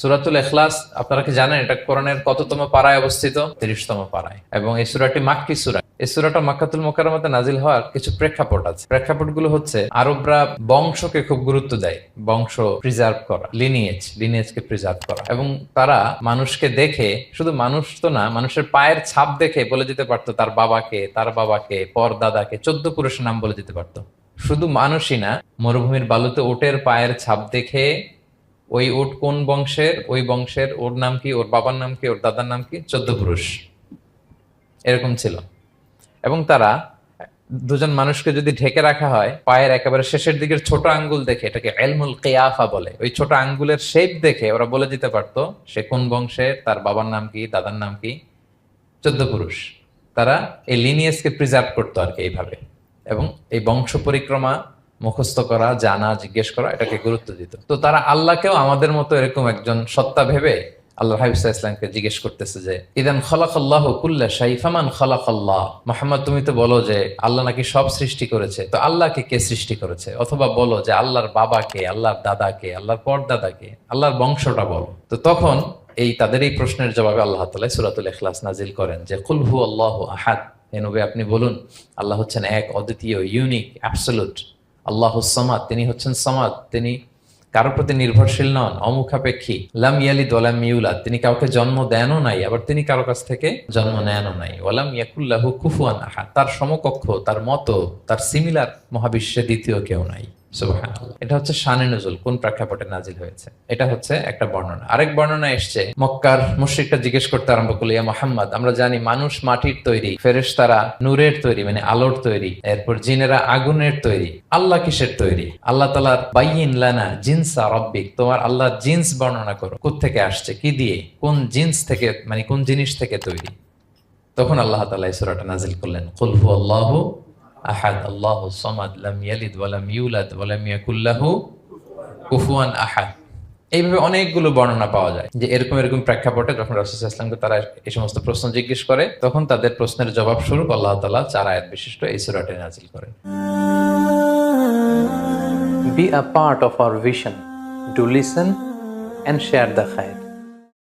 সূরাতুল ইখলাস আপনারা কি জানেন এটা কোরআনের কততম পারায় অবস্থিত? 30তম পারায়। এবং এই সূরাটি মাক্কি সূরা। এই সূরাটা মক্কাতুল মুকাররমাতে নাজিল হওয়ার কিছু প্রেক্ষাপট আছে। প্রেক্ষাপটগুলো হচ্ছে আরবরা বংশকে খুব গুরুত্ব দেয়, বংশ প্রিজার্ভ করা, লিনিয়েজকে প্রিজার্ভ করা। এবং তারা মানুষকে দেখে, শুধু মানুষ তো না, মানুষের পায়ের ছাপ দেখে বলে দিতে পারতো তার বাবাকে, পর দাদাকে, 14 পুরুষের নাম বলে দিতে পারতো। শুধু মানুষই না, মরুভূমির বালুতে উটের পায়ের ছাপ দেখে ওই উট কোন বংশের, ওই বংশের ওর নাম কি, ওর বাবার নাম কি, ওর দাদার নাম কি, 14 পুরুষ এরকম ছিল। এবং তারা দুজন মানুষকে যদি ঢেকে রাখা হয়, পায়ের একেবারে শেষের দিকের ছোট আঙ্গুল দেখে, এটাকে ইলমুল কিয়াফা বলে, ওই ছোট আঙ্গুলের শেপ দেখে ওরা বলে দিতে পারতো সে কোন বংশের, তার বাবার নাম কি, দাদার নাম কি, 14 পুরুষ। তারা এই লিনিয়েজকে প্রিজার্ভ করতো আর কি এইভাবে। এবং এই বংশ পরিক্রমা মুখস্থ করা, জানা, জিজ্ঞেস করা, এটাকে গুরুত্ব দিত। তো তারা আল্লাহকেও আমাদের মতো এরকম একজন সত্তা ভেবে আল্লাহ হাবিব সাল্লাল্লাহু আলাইহি ওয়াসাল্লামকে জিজ্ঞেস করতেছে যে ইদান খালাকাল্লাহু কুল্লা শাই ফামান খালাকাল্লাহ। মুহাম্মদ, তুমি তো বলো যে আল্লাহ নাকি সব সৃষ্টি করেছে, তো আল্লাহকে কে সৃষ্টি করেছে? অথবা বলো যে আল্লাহর বাবাকে, আল্লাহর দাদাকে, আল্লাহর পরদাদাকে, আল্লাহর বংশটা বলো। তো তখন তাদের এই প্রশ্নের জবাবে আল্লাহ তাআলা সূরাতুল ইখলাস নাজিল করেন যে কুল হু আল্লাহু আহাদ। হে নবী, আপনি বলুন আল্লাহ হচ্ছেন এক, অদ্বিতীয়, ইউনিক, অ্যাবসলিউট। আল্লাহুস সামাদ, তিনি হচ্ছেন সামাদ, তিনি কারোর প্রতি নির্ভরশীল নন, অমুখাপেক্ষী। লাম ইয়ালিদ ওয়ালাম ইউলাদ, তিনি কাউকে জন্ম দেনও নাই, আবার তিনি কারো কাছ থেকে জন্ম নেনও নাই। ওয়ালাম ইয়াকুল্লাহু কুফুয়ান আহাদ, তার সমকক্ষ, তার মতো, তার সিমিলার মহাবিশ্বে দ্বিতীয় কেউ নাই। সুবহানাল্লাহ। এটা হচ্ছে শানে নুজুল, কোন প্রেক্ষাপটে নাজিল হয়েছে, এটা হচ্ছে একটা বর্ণনা। আরেক বর্ণনা এসছে, মক্কার মুশরিকরা জিজ্ঞেস করতে আরম্ভ করলো, ইয়া মুহাম্মদ, আমরা জানি মানুষ মাটির তৈরি, ফেরেশতারা নূরের তৈরি, মানে আলোর তৈরি, এরপর জিনেরা আগুনের তৈরি, আল্লাহ কিসের তৈরি? আল্লাহ তাআলার বাইয়িন লানা জিনসা রাব্বিক, তোমার আল্লাহর জিন্স বর্ণনা করো, কোত্থেকে আসছে, কি দিয়ে, কোন জিন্স থেকে, মানে কোন জিনিস থেকে তৈরি? তখন আল্লাহ তাআলা এই সূরাটা নাজিল করলেন, কুল হু আল্লাহু আহাদ আল্লাহুস সামাদ লাম ইয়ালিদ ওয়ালাম ইউলাদ ওয়ালাম ইয়াকুল লাহু কুফুয়ান আহাদ। এইভাবে অনেকগুলো বর্ণনা পাওয়া যায় যে এরকম এরকম প্রেক্ষাপটে যখন রাসূল সাল্লাল্লাহু আলাইহি ওয়াসাল্লামকে তারা এই সমস্ত প্রশ্ন জিজ্ঞেস করে, তখন তাদের প্রশ্নের জবাব স্বরূপ আল্লাহ তাআলা 4 আয়াত বিশিষ্ট এই সূরাটি নাজিল করেন। Be a part of our vision. Do listen and share the khair.